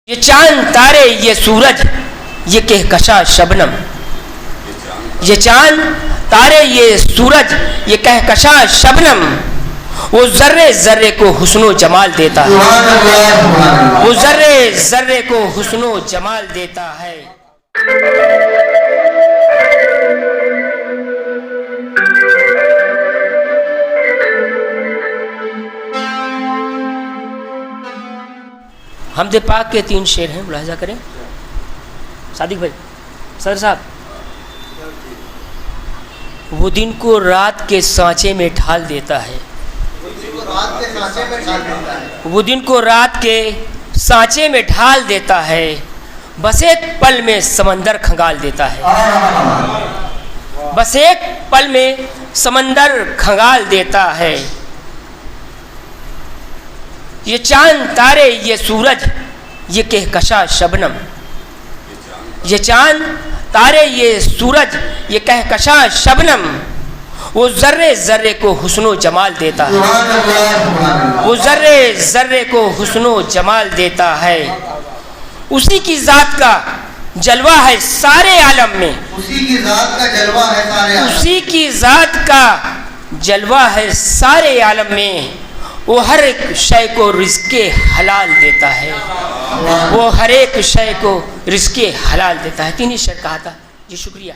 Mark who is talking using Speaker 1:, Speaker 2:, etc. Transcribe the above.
Speaker 1: ये चांद तारे ये सूरज ये कहकशा शबनम, ये चांद तारे ये सूरज ये कहकशा शबनम, वो जर्रे जर्रे को हुस्नो जमाल देता है, वो जर्रे जर्रे को हुस्नो जमाल देता है। हमदे पाक के 3 शेर हैं, मुलाहिजा करें सादिक भाई, सर साहब। वो दिन को रात के सांचे में ढाल देता है, वो दिन को रात के सांचे में ढाल देता है, बस एक पल में समंदर खंगाल देता है, बस एक पल में समंदर खंगाल देता है। ये चांद तारे ये सूरज ये कहकशा शबनम, ये चांद तारे ये सूरज ये कहकशा शबनम, वो जर्रे जर्रे को हुस्नो जमाल देता है, वो जर्रे जर्रे को हुस्नो जमाल देता है। उसी की जात का जलवा है सारे आलम में,
Speaker 2: उसी की जात का जलवा है सारे आलम,
Speaker 1: उसी की जात का जलवा है सारे आलम में। वो हर एक शय को रिज़्क़े हलाल देता है, वो हर एक शय को रिज़्क़े हलाल देता है। 3 ही शेर कहा था जी, शुक्रिया।